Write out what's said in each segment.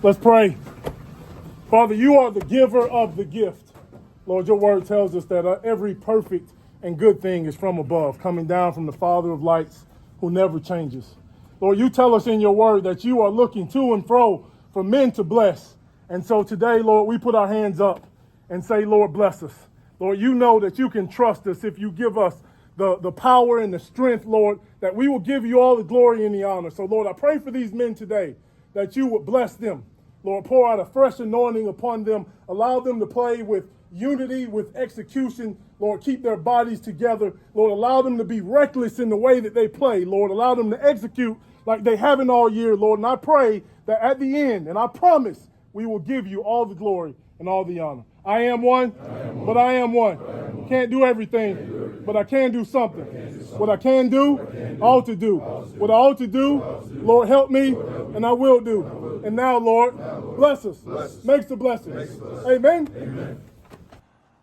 Let's pray. Father, you are the giver of the gift. Lord, your word tells us that every perfect and good thing is from above, coming down from the Father of lights who never changes. Lord, you tell us in your word that you are looking to and fro for men to bless. And so today, Lord, we put our hands up and say, Lord, bless us. Lord, you know that you can trust us if you give us the power and the strength, Lord, that we will give you all the glory and the honor. So, Lord, I pray for these men today that you would bless them. Lord, pour out a fresh anointing upon them. Allow them to play with unity, with execution. Lord, keep their bodies together. Lord, allow them to be reckless in the way that they play. Lord, allow them to execute like they haven't all year, Lord. And I pray that at the end, and I promise, we will give you all the glory and all the honor. I am one, but I am one. Can't do everything, but I can do something. What I can do, I ought to do. What I ought to do, Lord, help me, and I will do. And now, Lord, bless us. Makes the blessings. Amen.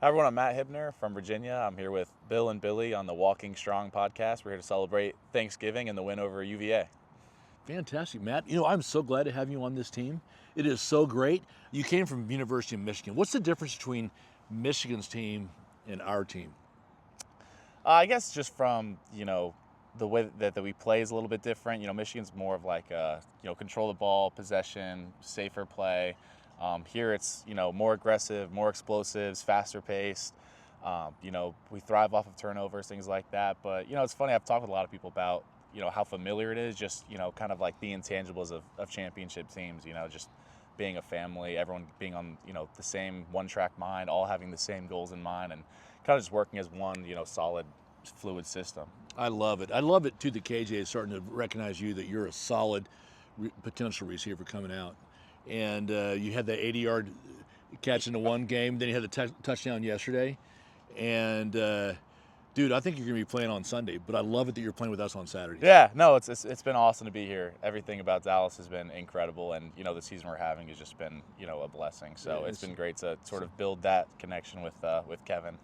Hi everyone, I'm Matt Hibner from Virginia. I'm here with Bill and Billy on the Walking Strong podcast. We're here to celebrate Thanksgiving and the win over UVA. Fantastic, Matt. You know, I'm so glad to have you on this team. It is so great. You came from University of Michigan. What's the difference between Michigan's team and our team? I guess just from, the way that we play is a little bit different. Michigan's more of like, control the ball, possession, safer play. Here it's, more aggressive, more explosives, faster paced. We thrive off of turnovers, things like that. But, it's funny, I've talked with a lot of people about, how familiar it is, just, kind of like the intangibles of championship teams, just being a family, everyone being on, the same one-track mind, all having the same goals in mind, and kind of just working as one, solid, fluid system. I love it. I love it, too, the KJ is starting to recognize you, that you're a solid potential receiver coming out. And you had the 80-yard catch in the one game, then you had the touchdown yesterday. And, dude, I think you're going to be playing on Sunday, but I love it that you're playing with us on Saturday. Yeah, no, it's been awesome to be here. Everything about Dallas has been incredible, and, the season we're having has just been, a blessing. So it's been great to sort of build that connection with Kevin.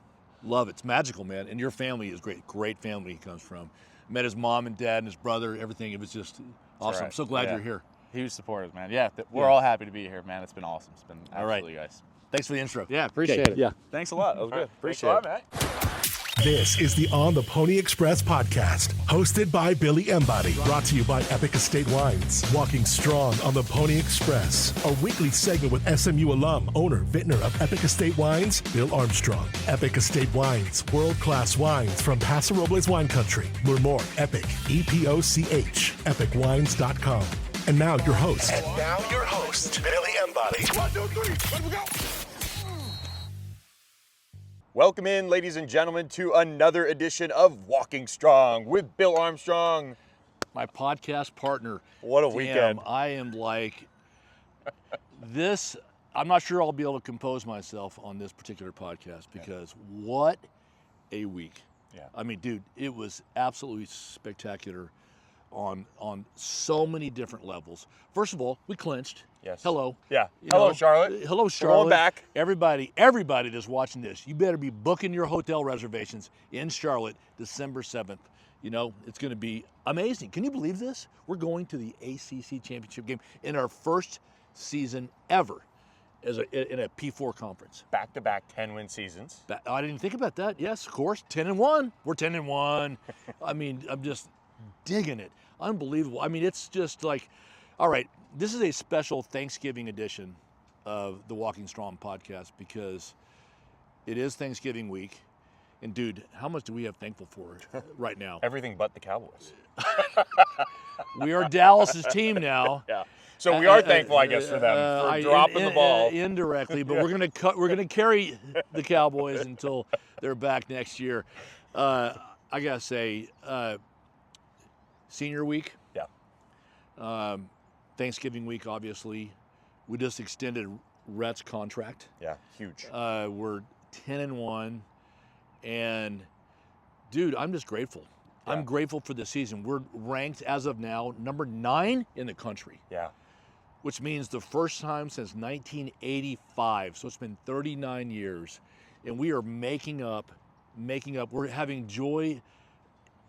Love it. It's magical, man. And your family is great. Great family he comes from. Met his mom and dad and his brother, everything. It was just awesome. Right. I'm so glad you're here. Huge supporters, man. Yeah, we're all happy to be here, man. It's been awesome. It's been absolutely nice. Thanks for the intro. Yeah, appreciate it. Yeah. Thanks a lot. That was good. Appreciate it. Matt. This is the On the Pony Express podcast, hosted by Billy Embody, brought to you by Epic Estate Wines. Walking strong on the Pony Express, a weekly segment with SMU alum, owner, vintner of Epic Estate Wines, Bill Armstrong. Epic Estate Wines, world-class wines from Paso Robles wine country. Learn more, Epic, EPOCH, epicwines.com. And now your host. Billy Embody. 1, 2, 3, let we go. Welcome in, ladies and gentlemen, to another edition of Walking Strong with Bill Armstrong. My podcast partner. What a weekend. I am like, this, I'm not sure I'll be able to compose myself on this particular podcast because what a week. Yeah. I mean, dude, it was absolutely spectacular on so many different levels. First of all, we clinched. Yes. Hello. Yeah. Hello, Charlotte. Hello, Charlotte. We're going back. Everybody that's watching this, you better be booking your hotel reservations in Charlotte December 7th. It's going to be amazing. Can you believe this? We're going to the ACC Championship game in our first season ever in a P4 conference. Back-to-back 10-win seasons. I didn't think about that. Yes, of course. 10-1. We're 10-1. I mean, I'm just digging it. Unbelievable. I mean, it's just like, all right, this is a special Thanksgiving edition of the Walking Strong podcast because it is Thanksgiving week. And, dude, how much do we have thankful for right now? Everything but the Cowboys. We are Dallas's team now. Yeah. So we are thankful, I guess, for them for dropping the ball. Indirectly, but we're gonna carry the Cowboys until they're back next year. I gotta say, senior week. Yeah. Thanksgiving week, obviously. We just extended Rhett's contract. Yeah, huge. We're 10-1, and dude, I'm just grateful. Yeah. I'm grateful for the season. We're ranked as of now number 9 in the country. Yeah. Which means the first time since 1985. So it's been 39 years, and we are making up. We're having joy.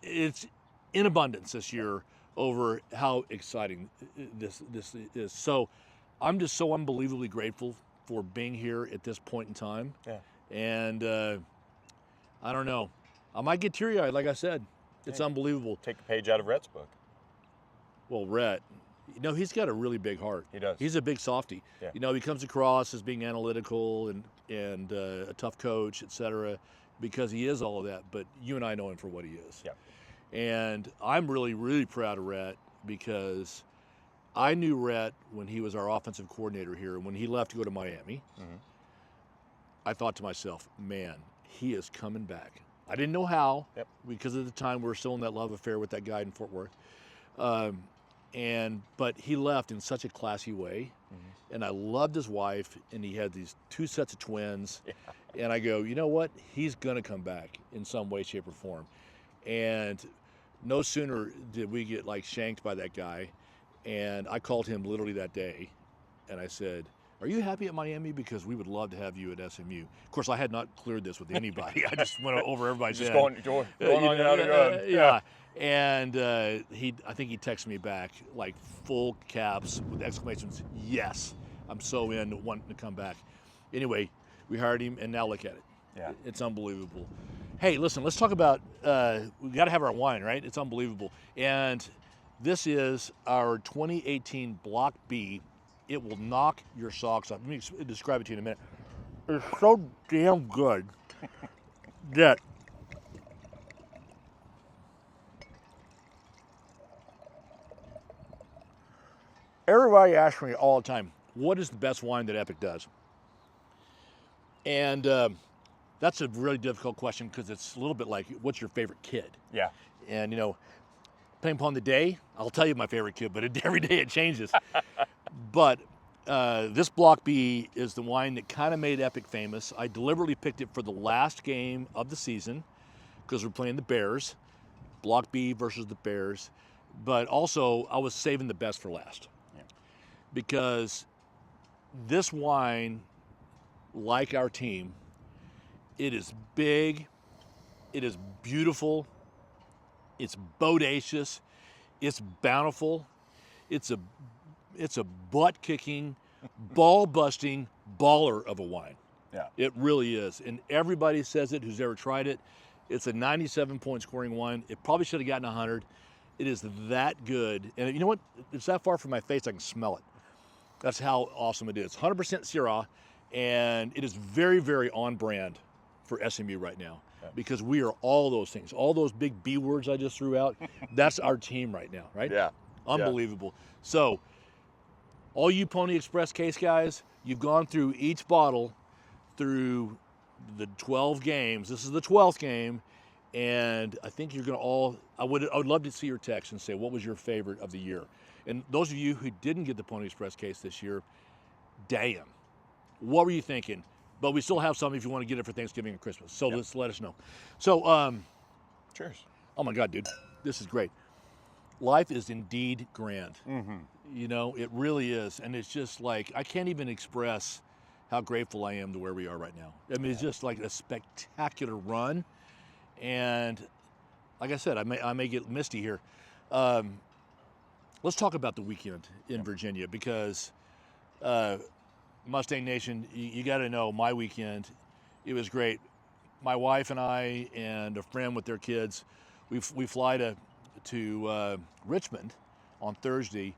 It's in abundance this year over how exciting this is. So I'm just so unbelievably grateful for being here at this point in time. Yeah. And I don't know. I might get teary-eyed, like I said. It's unbelievable. Take a page out of Rhett's book. Well, Rhett, he's got a really big heart. He does. He's a big softy. Yeah. He comes across as being analytical and a tough coach, etc., because he is all of that. But you and I know him for what he is. Yeah. And I'm really, really proud of Rhett because I knew Rhett when he was our offensive coordinator here. And when he left to go to Miami, I thought to myself, man, he is coming back. I didn't know how, because at the time we were still in that love affair with that guy in Fort Worth. But he left in such a classy way, and I loved his wife, and he had these 2 sets of twins, and I go, you know what? He's gonna come back in some way, shape, or form. And no sooner did we get shanked by that guy, and I called him literally that day, and I said, are you happy at Miami? Because we would love to have you at SMU. Of course, I had not cleared this with anybody. I just went over everybody's Just head. going on out of God. Yeah. And I think he texted me back full caps with exclamations, yes, I'm so in, wanting to come back. Anyway, we hired him, and now look at it. Yeah. It's unbelievable. Hey, listen, let's talk about, we got to have our wine, right? It's unbelievable. And this is our 2018 Block B. It will knock your socks off. Let me describe it to you in a minute. It's so damn good that everybody asks me all the time, what is the best wine that Epoch does? And that's a really difficult question because it's a little bit like, what's your favorite kid? Yeah. And, depending upon the day, I'll tell you my favorite kid, but every day it changes. But this Block B is the wine that kind of made Epoch famous. I deliberately picked it for the last game of the season because we're playing the Bears. Block B versus the Bears. But also, I was saving the best for last. Yeah. Because this wine, like our team, it is big, it is beautiful, it's bodacious, it's bountiful, it's a butt-kicking, ball-busting baller of a wine. Yeah. It really is. And everybody says it who's ever tried it. It's a 97-point scoring wine. It probably should have gotten 100. It is that good. And you know what? It's that far from my face, I can smell it. That's how awesome it is. 100% Syrah, and it is very, very on brand for SMU right now. Yeah. Because we are all those things. All those big B words I just threw out, that's our team right now, right? Yeah. Unbelievable. Yeah. So, all you Pony Express case guys, you've gone through each bottle through the 12 games. This is the 12th game, and I think you're going to all, I would love to see your text and say, what was your favorite of the year? And those of you who didn't get the Pony Express case this year, damn, what were you thinking? But we still have some if you want to get it for Thanksgiving and Christmas. So let's let us know. So, cheers. Oh my God, dude, this is great. Life is indeed grand. Mm-hmm. It really is. And it's just I can't even express how grateful I am to where we are right now. I mean, it's just a spectacular run. And like I said, I may get misty here. Let's talk about the weekend in Virginia because Mustang Nation, you got to know my weekend. It was great. My wife and I and a friend with their kids, we fly to Richmond on Thursday.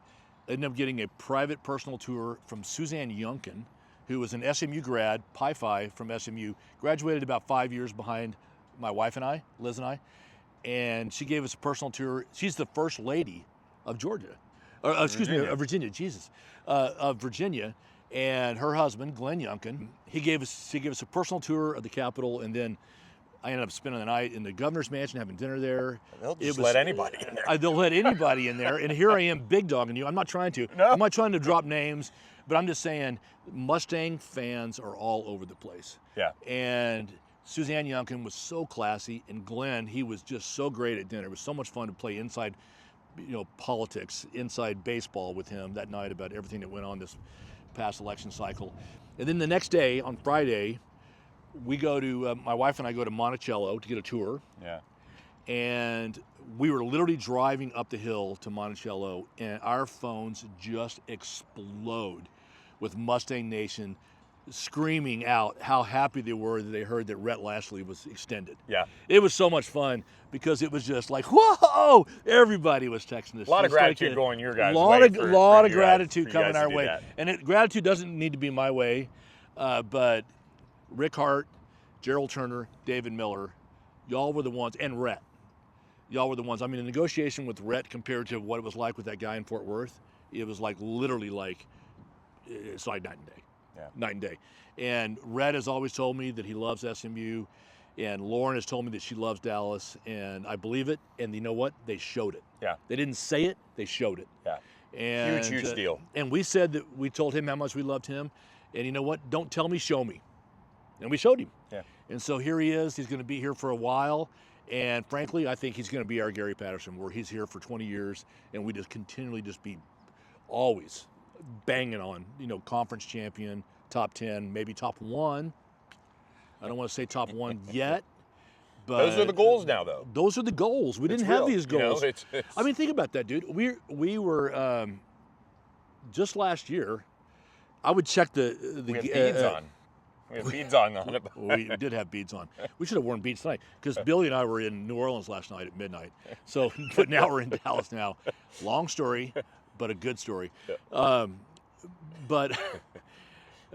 Ended up getting a private personal tour from Suzanne Yunkin, who was an SMU grad, Pi Phi from SMU, graduated about 5 years behind my wife and I, Liz and I, and she gave us a personal tour. She's the first lady of Georgia, of Virginia, Jesus, of Virginia, and her husband, Glenn Yunkin, she gave us a personal tour of the Capitol, and then I ended up spending the night in the governor's mansion, having dinner there. They'll just let anybody in there. They'll let anybody in there. And here I am big dogging you. I'm not trying to. No. I'm not trying to drop names, but I'm just saying Mustang fans are all over the place. Yeah. And Suzanne Yunkin was so classy, and Glenn, he was just so great at dinner. It was so much fun to play inside, politics, inside baseball with him that night about everything that went on this past election cycle. And then the next day, on Friday, we go to, my wife and I go to Monticello to get a tour. Yeah. And we were literally driving up the hill to Monticello, and our phones just explode with Mustang Nation screaming out how happy they were that they heard that Rhett Lashley was extended. Yeah. It was so much fun because it was just like, whoa! Everybody was texting us. A lot of Just like gratitude going your guys' lot way. of for lot of you guys- gratitude for you coming guys to our do way, that. and gratitude doesn't need to be my way, but Rick Hart, Gerald Turner, David Miller, y'all were the ones, and Rhett. Y'all were the ones. I mean, the negotiation with Rhett compared to what it was like with that guy in Fort Worth, it was like literally like, it's like night and day. Yeah. Night and day. And Rhett has always told me that he loves SMU, and Lauren has told me that she loves Dallas, and I believe it. And you know what? They showed it. Yeah. They didn't say it, they showed it. Yeah. And, Huge deal. And we said that we told him how much we loved him, and you know what? Don't tell me, show me. And we showed him. Yeah. And so here he is. He's going to be here for a while. And frankly, I think he's going to be our Gary Patterson, where he's here for 20 years, and we just continually just be always banging on, conference champion, top 10, maybe top 1. I don't want to say top 1 yet, but Those are the goals now, though. those are the goals. We It's didn't have real, these goals. it's- I mean, think about that, dude. We were just last year. I would check the we have beads on. We have beads on it. we did have beads on. We should have worn beads tonight because Billy and I were in New Orleans last night at midnight. So, but now we're in Dallas now. Long story, but a good story. But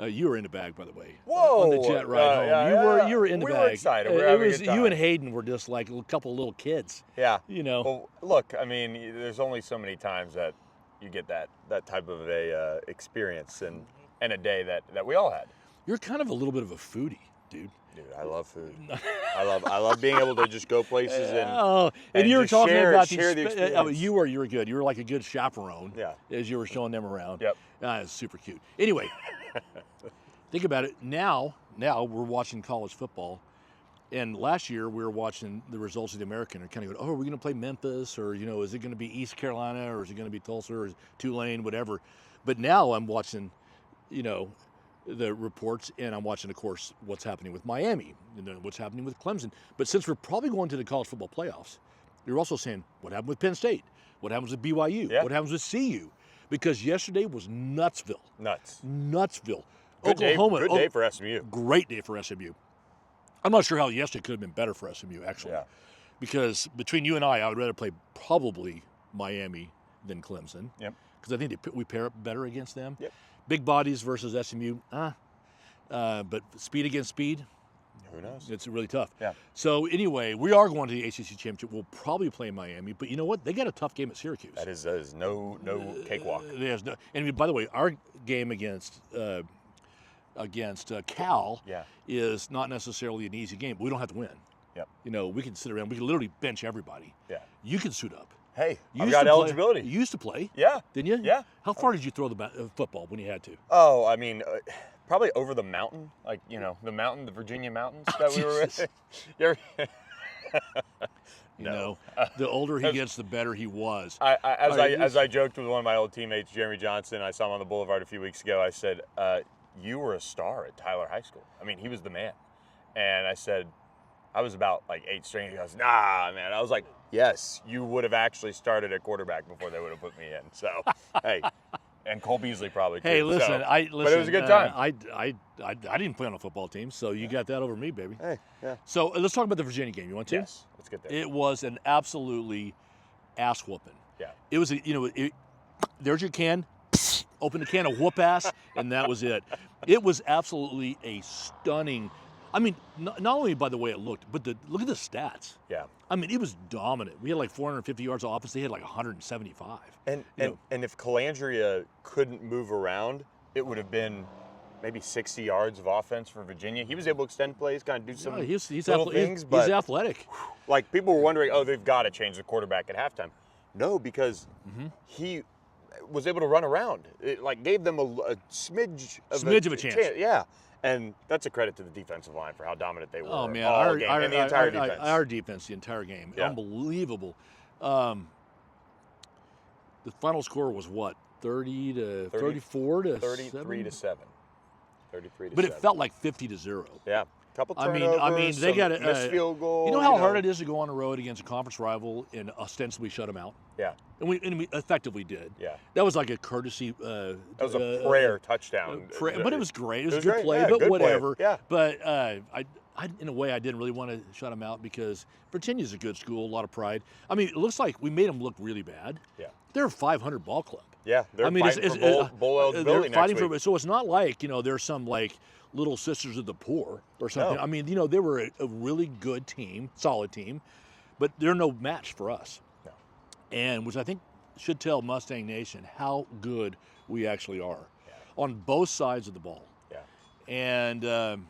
you were in the bag, by the way. Whoa! On the jet ride home, yeah. you were in the We bag. were excited. We were It having a was good time. you and Hayden were just like a couple of little kids. Yeah. Well, look, I mean, there's only so many times that you get that type of a experience and a day that we all had. You're kind of a little bit of a foodie, dude. Dude, I love food. I love being able to just go places and and you were just talking share- about share the experience. you were good. You were like a good chaperone. Yeah. As you were showing them around. Yep. It's super cute. Anyway, think about it. Now we're watching college football, and last year we were watching the results of the American and kind of go, oh, are we going to play Memphis, or is it going to be East Carolina, or is it going to be Tulsa, or Tulane, whatever. But now I'm watching, the reports, and I'm watching, of course, what's happening with Miami and what's happening with Clemson. But since we're probably going to the college football playoffs, you're also saying what happened with Penn State, what happens with BYU, Yeah. what happens with CU, because yesterday was Nutsville. Nutsville. Oklahoma. Good day for SMU. Great day for SMU. I'm not sure how yesterday could have been better for SMU, actually. Yeah. Because between you and I would rather play probably Miami than Clemson. Yep. Because I think we pair up better against them. Yep. Big bodies versus SMU, but speed against speed, Who knows? it's really tough. Yeah. So anyway, we are going to the ACC Championship. We'll probably play Miami, but you know what? They got a tough game at Syracuse. That is no cakewalk. There's no, and by the way, our game against Cal Yeah. is not necessarily an easy game. But we don't have to win. Yep. We can sit around. We can literally bench everybody. Yeah. You can suit up. Hey, You I've used got to play- eligibility. You used to play, Yeah. didn't you? Yeah. How far did you throw the football when you had to? Oh, I mean, probably over the mountain, like the mountain, the Virginia mountains that we were Jesus. with. The older he gets, the better he was. As I joked with one of my old teammates, Jeremy Johnson, I saw him on the boulevard a few weeks ago. I said, "You were a star at Tyler High School. I mean, he was the man." And I said, "I was about like 8th string." He goes, "Nah, man." I was like, "Yes, you would have actually started at quarterback before they would have put me in." So, hey, and Cole Beasley probably too. Hey, listen, so, but it was a good time. I didn't play on a football team, so you got that over me, baby. Hey, yeah. So let's talk about the Virginia game. You want to? Yes, let's get there. It was an absolutely ass whooping. Yeah. It was there's your can, open the can of whoop ass, and that was it. It was absolutely a stunning. I mean, not only by the way it looked, but look at the stats. Yeah. I mean, it was dominant. We had like 450 yards of offense. They had like 175. And if Calandria couldn't move around, it would have been maybe 60 yards of offense for Virginia. He was able to extend plays, kind of do some He's little things, but he's athletic. like people were wondering, oh, they've got to change the quarterback at halftime. No, because he was able to run around. It like gave them a smidge of a chance. Yeah. And that's a credit to the defensive line for how dominant they were. Oh man, all game, and the entire defense. Our defense, the entire game, Yeah. unbelievable. The final score was what, 30 to 34 to 33 to 7? 7. 33 to But 7. it felt like 50 to 0. Yeah, couple I turnovers. mean, they got a missed field goal. You know how hard it is to go on the road against a conference rival and ostensibly shut them out? Yeah. And we effectively did. Yeah. that was like a courtesy. That was a prayer touchdown. But it was great. It was a good great. play, Yeah, but good whatever. Play. Yeah. But I, in a way, I didn't really want to shut them out because Virginia's a good school, a lot of pride. I mean, it looks like we made them look really bad. Yeah. They're a 500 ball club. Yeah, they're I mean, fighting for bowl eligibility they're fighting next week. so it's not like, there's some like Little Sisters of the Poor or something. No. I mean, they were a really good team, solid team, but they're no match for us. No. And which I think should tell Mustang Nation how good we actually are Yeah. on both sides of the ball. Yeah. And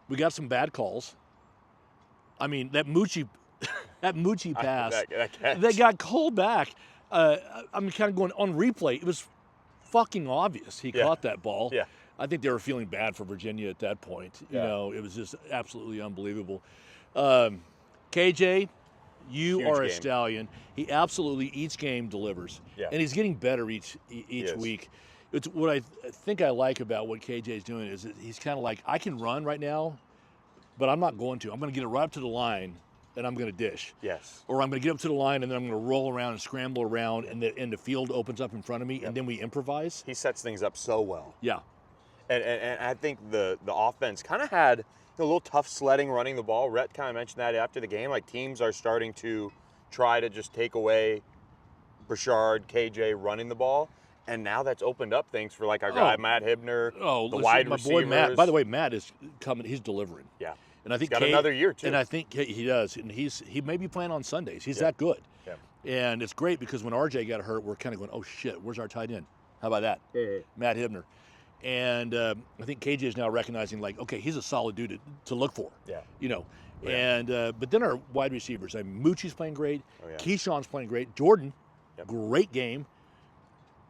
we got some bad calls. I mean, that Moochie pass that got called back. I'm kind of going on replay. It was fucking obvious he caught that ball. Yeah. I think they were feeling bad for Virginia at that point. Yeah. It was just absolutely unbelievable. KJ, you Huge are a game. stallion. He absolutely each game delivers, Yeah. and he's getting better each is. week. It's what I think I like about what KJ is doing is that he's kind of like, I can run right now, but I'm not going to. I'm going to get it right up to the line, and I'm going to dish. Yes. Or I'm going to get up to the line, and then I'm going to roll around and scramble around, and the field opens up in front of me, and then we improvise. He sets things up so well. Yeah. And I think the offense kind of had a little tough sledding running the ball. Rhett kind of mentioned that after the game. Like, teams are starting to try to just take away Burchard, KJ running the ball. And now that's opened up things for, like, our guy, Matt Hibner, the wide my receivers. boy Matt. By the way, Matt is coming. He's delivering. Yeah. And I think He's got another year, too. And I think he does. And he may be playing on Sundays. He's that good. Yeah. And it's great because when RJ got hurt, we're kind of going, oh, shit, where's our tight end? How about that? Matt Hibner. And I think KJ is now recognizing, like, okay, he's a solid dude to look for. Yeah. Yeah. And but then our wide receivers, Moochie's playing great. Oh, yeah. Keyshawn's playing great. Jordan, great game.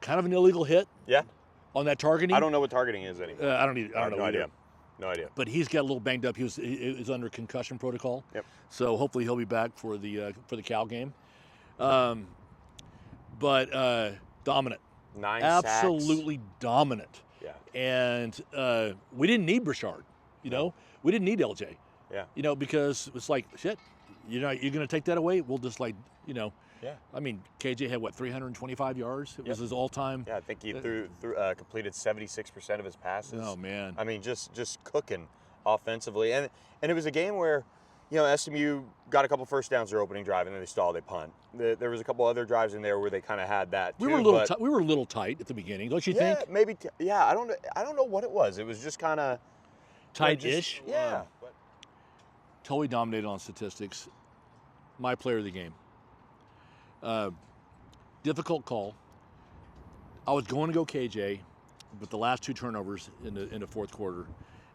Kind of an illegal hit. Yeah. On that targeting. I don't know what targeting is anymore. I don't know no either. idea. No idea. But he's got a little banged up. He was under concussion protocol. Yep. So hopefully he'll be back for the Cal game. But dominant. 9 Absolutely dominant. Yeah. And we didn't need Burchard. We didn't need LJ. Yeah. Because it's like, shit, you're going to take that away? We'll just Yeah. I mean, KJ had, 325 yards? It was his all-time. Yeah, I think he completed 76% of his passes. Oh, man. I mean, just cooking offensively. And it was a game where, SMU got a couple first downs their opening drive, and then they stalled, they punt. There was a couple other drives in there where they kind of had that, too. We were a little tight at the beginning, don't you think? Maybe. I don't know what it was. It was just kind of tight-ish? Yeah. Totally dominated on statistics. My player of the game. Difficult call. I was going to go KJ, but the last 2 turnovers in the fourth quarter,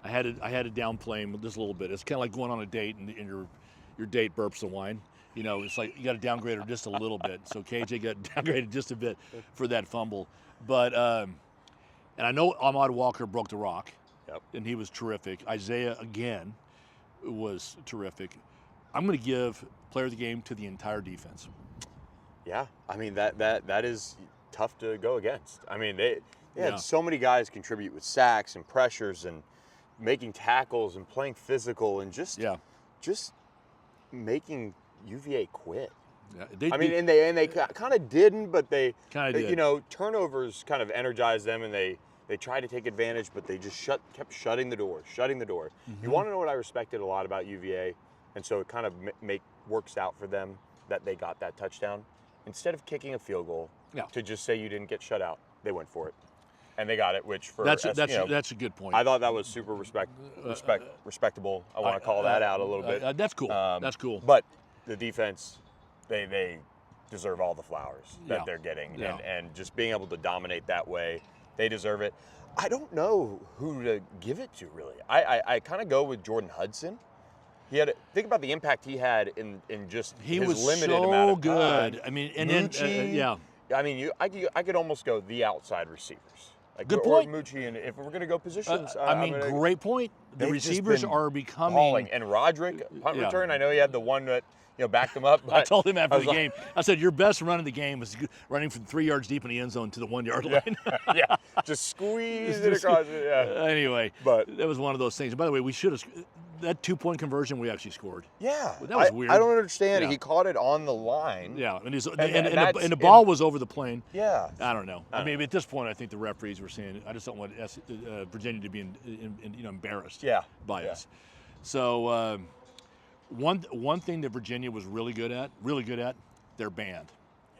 I had to downplay him just a little bit. It's kind of like going on a date and your date burps the wine. It's like you got to downgrade her just a little bit. So KJ got downgraded just a bit for that fumble. But and I know Ahmad Walker broke the rock, and he was terrific. Isaiah again was terrific. I'm going to give player of the game to the entire defense. Yeah, I mean that is tough to go against. I mean they had so many guys contribute with sacks and pressures and making tackles and playing physical and just making UVA quit. Yeah, they kind of didn't, but they did. Turnovers kind of energized them, and they tried to take advantage, but they just kept shutting the door. Mm-hmm. You want to know what I respected a lot about UVA, and so it kind of works out for them that they got that touchdown. Instead of kicking a field goal to just say you didn't get shut out, they went for it, and they got it. Which for that's a good point. I thought that was super respectable. I want to call that out a little bit. That's cool. That's cool. But the defense, they deserve all the flowers that they're getting, and just being able to dominate that way, they deserve it. I don't know who to give it to really. I kind of go with Jordan Hudson. Think about the impact he had in just his limited amount of time. Good. I mean, and Moochie, I mean, I could almost go the outside receivers. Good point. Or Moochie, and if we're going to go positions, great point. The receivers are becoming balling. And Roderick, punt return. I know he had the one that backed him up. But I told him after the game, I said, your best run of the game was running from 3 yards deep in the end zone to the 1 yard line. Just squeeze it across. Yeah. Anyway, but that was one of those things. By the way, we should have. that 2-point conversion we actually scored. Yeah. Well, that was weird. I don't understand. Yeah. He caught it on the line. Yeah, and, that's- the ball was over the plane. Yeah. I don't know. I mean, at this point, I think the referees were saying, I just don't want Virginia to be embarrassed by us. So one thing that Virginia was really good at, their band.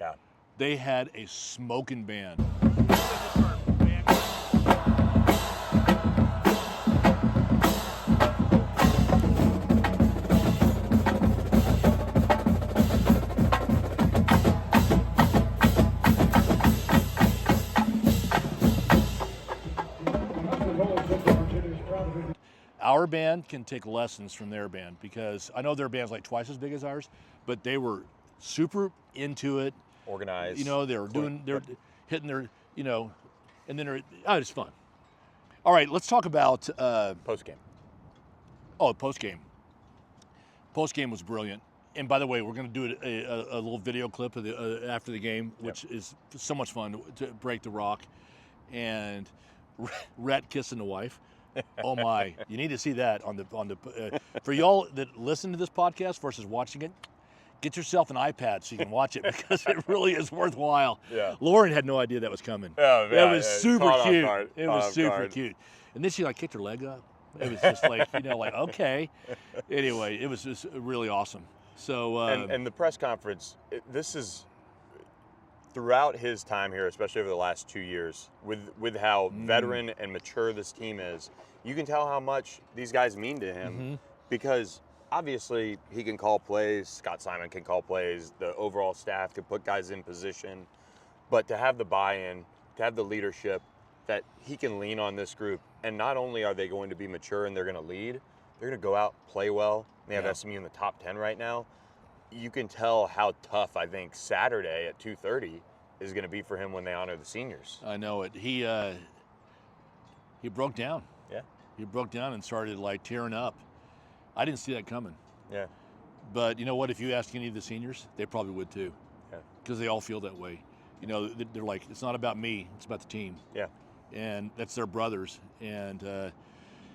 Yeah. They had a smoking band. Our band can take lessons from their band because I know their band's like twice as big as ours, but they were super into it. Organized. You know, they're hitting their, you know, and then it's fun. All right, let's talk about Post game. Oh, post game. Post game was brilliant. And by the way, we're going to do a little video clip of after the game, which is so much fun to break the rock. And Rhett kissing the wife. Oh my! You need to see that on the for y'all that listen to this podcast versus watching it. Get yourself an iPad so you can watch it because it really is worthwhile. Yeah. Lauren had no idea that was coming. Yeah, That was super caught off cute. guard. It Caught was off super guard. cute. And then she like kicked her leg up. It was just like, you know, like, okay. Anyway, it was just really awesome. So And the press conference, this is throughout his time here, especially over the last 2 years, with how veteran and mature this team is, you can tell how much these guys mean to him because obviously he can call plays, Scott Simon can call plays, the overall staff can put guys in position, but to have the buy-in, to have the leadership that he can lean on this group, and not only are they going to be mature and they're going to lead, they're going to go out, play well. They have SMU in the top 10 right now. You can tell how tough I think Saturday at 2:30 is going to be for him when they honor the seniors. I know it. He broke down. Yeah. He broke down and started like tearing up. I didn't see that coming. Yeah. But you know what? If you ask any of the seniors, they probably would too. Yeah. Because they all feel that way. You know, they're like, it's not about me, it's about the team. Yeah. And that's their brothers. And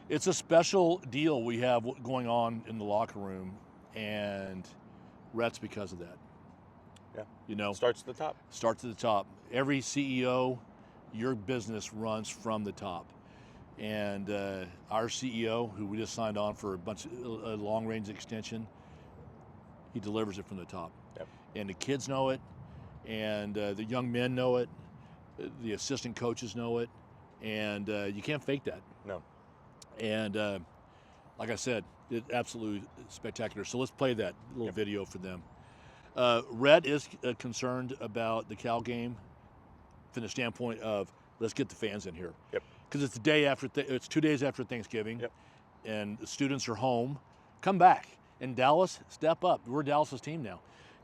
it's a special deal we have going on in the locker room, and Rhett's because of that. Yeah. You know, Starts at the top. starts at the top. Every CEO, your business runs from the top. And our CEO, who we just signed on for a long-range extension, he delivers it from the top. Yep. And the kids know it, and the young men know it, the assistant coaches know it, and you can't fake that. No. And like I said, it's absolutely spectacular. So let's play that little video for them. Red is concerned about the Cal game from the standpoint of let's get the fans in here. Yep. Because it's the day after, it's 2 days after Thanksgiving, Yep. and the students are home. Come back. And Dallas, step up. We're Dallas's team now.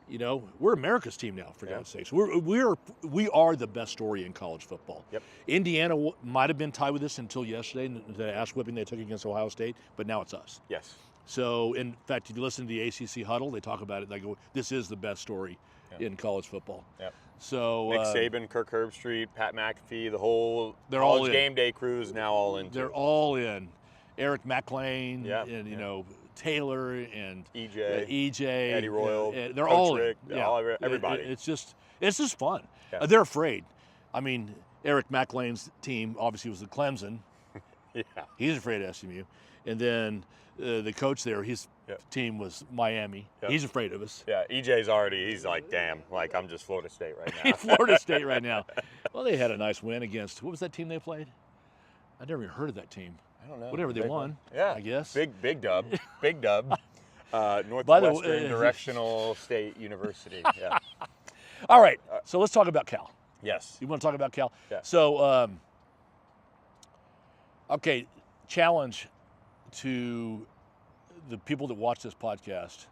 You know, we're America's team now, for God's sakes. We are the best story in college football. Yep. Indiana might have been tied with this until yesterday, the ass whipping they took against Ohio State, but now it's us. Yes. So, in fact, if you listen to the ACC huddle, they talk about it. They go, "This is the best story in college football." Yep. So Nick Saban, Kirk Herbstreit, Pat McAfee, the whole They're all college in. game day crew is now all in. they're all in. Eric McLean, Yeah, and you know Taylor and EJ, Eddie Royal, they're Coach all Rick, in. Yeah, everybody. It's just fun. Yeah. They're afraid. I mean, Eric McLean's team obviously was the Clemson. Yeah. He's afraid of SMU, and then the coach there, his team was Miami. Yep. He's afraid of us. Yeah, he's like, damn, like I'm just Florida State right now. Florida State right now. Well, they had a nice win against, what was that team they played? I never even heard of that team. I don't know. Whatever, they won. Yeah. I guess. Big dub. Big dub. By Northwestern the way, Directional State University. Yeah. All right, so let's talk about Cal. Yes. You want to talk about Cal? Yeah. So, okay, challenge to the people that watch this podcast.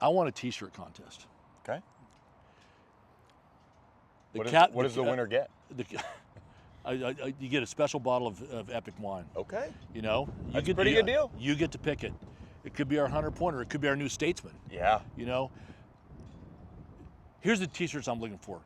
I want a T-shirt contest. Okay. The What does the winner get? You get a special bottle of Epoch wine. Okay. You know, That's a pretty good deal. You get to pick it. It could be our 100-pointer. It could be our new Statesman. Yeah. You know, here's the T-shirts I'm looking for: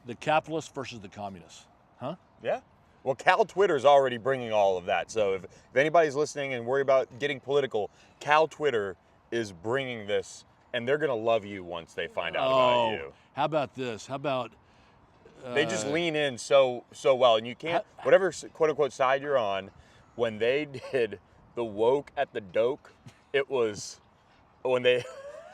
the capitalists versus the communists. Huh? Yeah. Well, Cal Twitter's already bringing all of that. So if anybody's listening and worry about getting political, Cal Twitter is bringing this, and they're going to love you once they find out about you. How about this? How about They just lean in so well, and you can't, whatever quote-unquote side you're on, when they did the woke at the doke, it was, when they...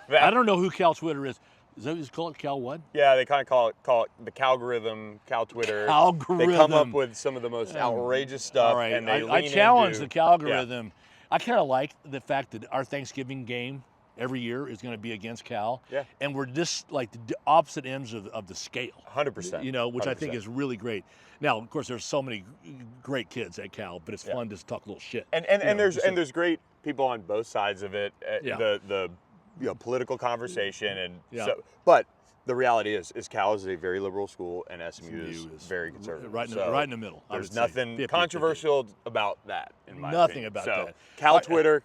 I don't know who Cal Twitter is. Is that what you call it? Cal what? Yeah, they kind of call it the Calgorithm, Cal Twitter. Calgorithm. They come up with some of the most outrageous stuff, All right, and they I lean challenge into, the Calgorithm. Yeah. I kind of like the fact that our Thanksgiving game every year is going to be against Cal. Yeah. And we're just like the opposite ends of the scale. 100%. You know, which 100%. I think is really great. Now, of course, there's so many great kids at Cal, but it's fun to talk a little shit. And there's great people on both sides of it. The political conversation and so, but the reality is Cal is a very liberal school and SMU is very conservative. Right in the middle. There's nothing 50, controversial 50. About that in my Nothing opinion. about so, that. Cal Twitter,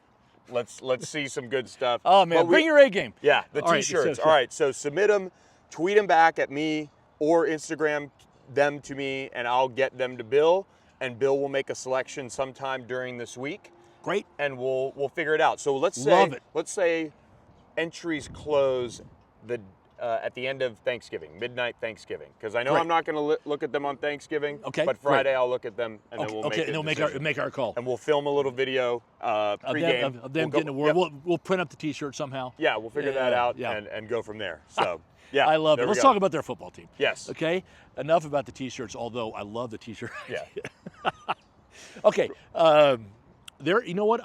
let's see some good stuff. Oh man, bring your A game. Yeah, the T-shirts. All right, so submit them, tweet them back at me or Instagram them to me, and I'll get them to Bill, and Bill will make a selection sometime during this week. Great. And we'll figure it out. So let's say entries close at the end of Thanksgiving, midnight Thanksgiving, because I know I'm not going to look at them on Thanksgiving. Okay. But Friday I'll look at them, and then we'll make our call. And we'll film a little video pregame of them getting a word. We'll print up the T-shirt somehow. Yeah, we'll figure that out and go from there. So yeah, I love it. Let's talk about their football team. Yes. Okay. Enough about the T-shirts. Although I love the T-shirt. Yeah. Okay. There, you know what?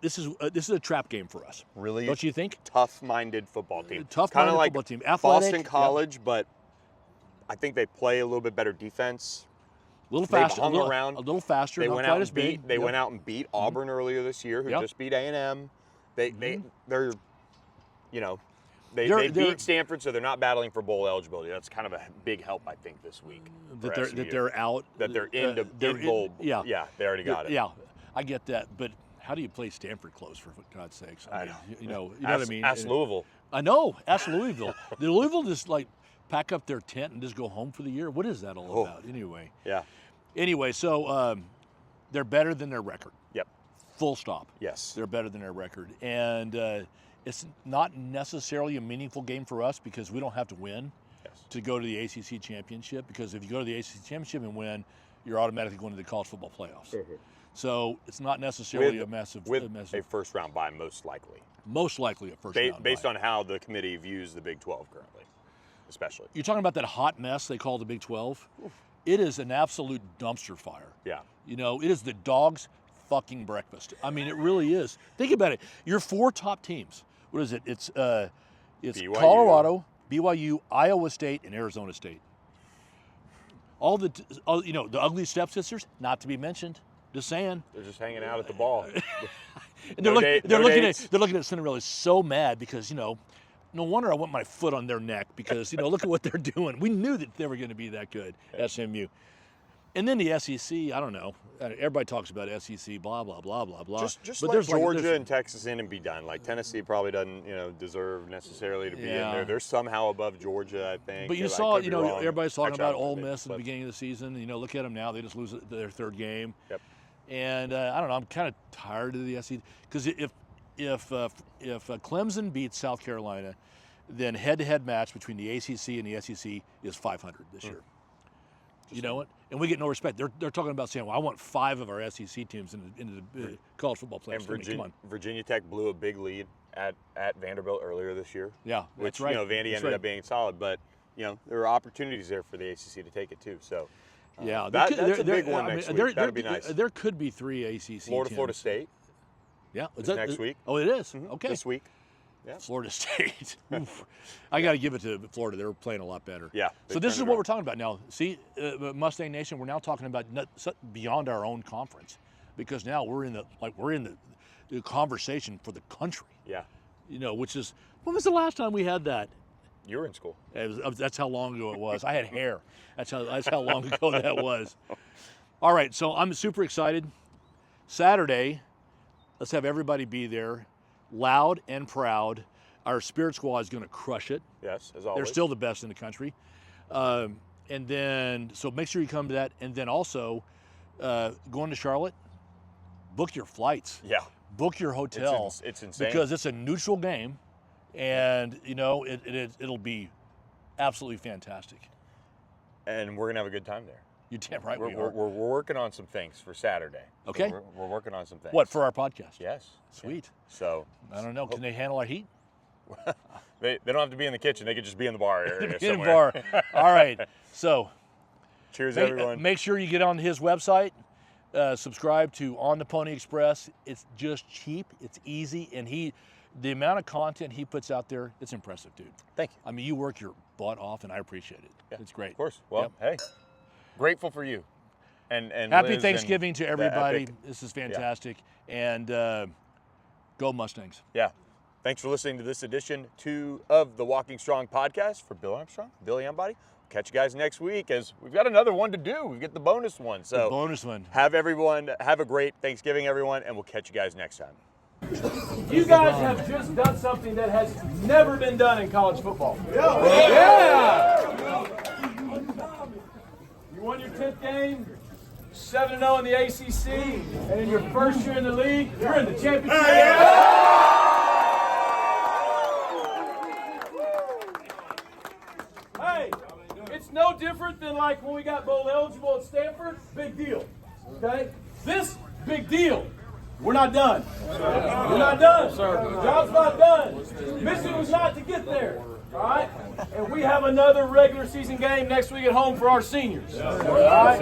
This is a trap game for us. Really? Don't you think? Tough-minded football team. Tough-minded like football team. Athletic. Boston College, but I think they play a little bit better defense. A little faster. They've hung around. A little faster. They not went quite out as and big. They went out and beat Auburn earlier this year, who just beat A&M. They're beat Stanford, so they're not battling for bowl eligibility. That's kind of a big help, I think, this week. That they're out. That they're in bowl. Yeah. Yeah, they already got it. Yeah. I get that, but how do you play Stanford close, for God's sakes? I know. You know what I mean? Ask Louisville. I know. Ask Louisville. Did Louisville just like pack up their tent and just go home for the year? What is that all about anyway? Yeah. Anyway, so they're better than their record. Yep. Full stop. Yes. They're better than their record. And it's not necessarily a meaningful game for us because we don't have to win to go to the ACC Championship, because if you go to the ACC Championship and win, you're automatically going to the college football playoffs. Mm-hmm. So it's not necessarily a massive... a first-round bye, most likely. Most likely a first-round based bye. on how the committee views the Big 12 currently, especially. You're talking about that hot mess they call the Big 12? Oof. It is an absolute dumpster fire. Yeah. You know, it is the dog's fucking breakfast. I mean, it really is. Think about it. Your four top teams. What is it? It's BYU. Colorado, BYU, Iowa State, and Arizona State. All the ugly stepsisters, not to be mentioned. Just saying. They're just hanging out at the ball. And they're looking at Cinderella so mad because, no wonder I want my foot on their neck because, look at what they're doing. We knew that they were going to be that good, SMU. And then the SEC, I don't know. Everybody talks about SEC, blah, blah, blah, blah, blah. Just but let Georgia and Texas in and be done. Like Tennessee probably doesn't, deserve necessarily to be in there. They're somehow above Georgia, I think. But you saw, everybody's talking about Ole Miss at the beginning of the season. Look at them now. They just lose their third game. Yep. And I don't know. I'm kind of tired of the SEC because if Clemson beats South Carolina, then head-to-head match between the ACC and the SEC is 500 this year. You know what? And we get no respect. They're talking about saying, well, I want 5 of our SEC teams into the college football playoffs. And Virginia Tech blew a big lead at Vanderbilt earlier this year. Yeah, which, that's right. Vandy ended up being solid, but, there are opportunities there for the ACC to take it too. So, yeah, that's a big one next week. That'd be nice. There could be 3 ACC teams. Florida State. Yeah. Next week. Oh, it is? Mm-hmm. Okay. This week. Yeah. Florida State. I got to give it to Florida. They're playing a lot better. Yeah. So this is what we're talking about now. See, Mustang Nation, we're now talking about beyond our own conference, because now we're in the conversation for the country. Yeah. Which is, when was the last time we had that? You were in school. That's how long ago it was. I had hair. That's how long ago that was. All right, so I'm super excited. Saturday, let's have everybody be there, loud and proud. Our Spirit Squad is going to crush it. Yes, as always. They're still the best in the country. And And then, so make sure you come to that. And then also, going to Charlotte, book your flights. Yeah. Book your hotel. It's insane. Because it's a neutral game, and it'll be absolutely fantastic. And we're gonna have a good time there. You're damn right we We're are. working on some things for Saturday. So Okay. we're working on some things. What, for our podcast? Yes. Sweet. So I don't know. Can they handle our heat? they don't have to be in the kitchen. They could just be in the bar area In the somewhere. bar. All right. So Cheers, everyone. make sure you get on his website. Subscribe to On the Pony Express. It's just cheap. It's easy, and the amount of content he puts out there, it's impressive, dude. Thank you. I mean, you work your butt off, and I appreciate it. Yeah, It's great. Of course. Well, Yep. hey, grateful for you. And Happy Liz Thanksgiving and to the everybody. Epic. This is fantastic. And go Mustangs. Yeah. Thanks for listening to this edition of the Walking Strong podcast for Bill Armstrong, Billy Embody. Catch you guys next week as we've got another one to do. We get the bonus one. So The bonus one. have a great Thanksgiving, everyone, and we'll catch you guys next time. You guys have just done something that has never been done in college football. Yeah! You won your 10th game, 7-0 in the ACC, and in your first year in the league, you're in the championship. Hey, it's no different than like when we got bowl eligible at Stanford. Big deal. Okay? This, big deal. We're not done. We're not done, sir. Job's not done. Mission was not to get there. All right? And we have another regular season game next week at home for our seniors. All right?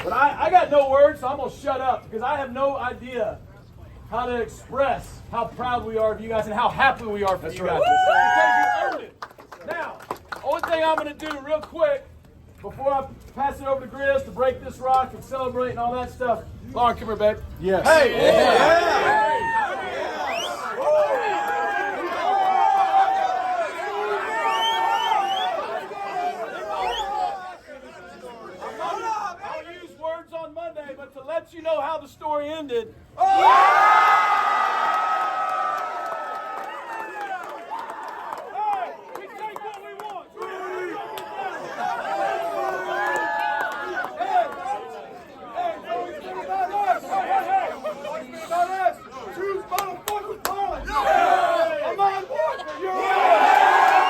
But I got no words, so I'm going to shut up because I have no idea how to express how proud we are of you guys and how happy we are for you guys. Because you earned it. Now, only thing I'm going to do real quick before I pass it over to Grizz to break this rock and celebrate and all that stuff. Lauren, come here, babe. Yes. Hey! I'll use words on Monday, but to let you know how the story ended. Hey, we take what we want. Choose motherfucking college. I'm on board for you.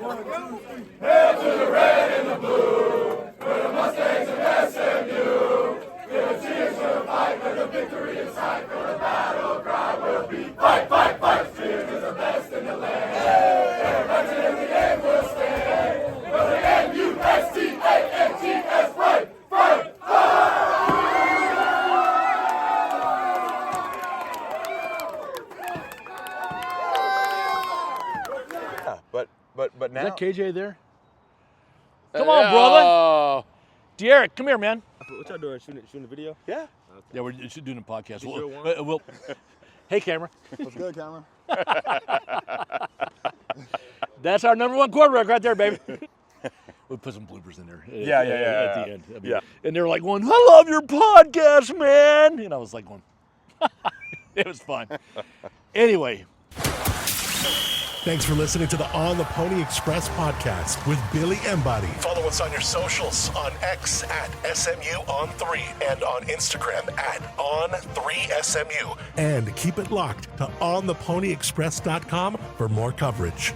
Hail to the red and the blue, we're the Mustangs of SMU. Give a cheers for the fight, for the victory in sight, for the battle cry will be fight, fight, fight. Cheers is the best in the land. Everybody in the end will stay. For the MUSTANGS, fight, fight, But now Is that KJ there? Come on, brother. Derek, come here, man. What y'all doing? Shooting a video? yeah. Yeah, we're doing a podcast. sure one? We'll, hey, camera. What's good, camera? That's our #1 quarterback right there, baby. We'll put some bloopers in there. Yeah. At the end. I mean, Yeah. And they were like going, I love your podcast, man. And I was like going, it was fun. Anyway. Thanks for listening to the On the Pony Express podcast with Billy Embody. Follow us on your socials on X at SMU-on3 and on Instagram at On3SMU. And keep it locked to OnThePonyExpress.com for more coverage.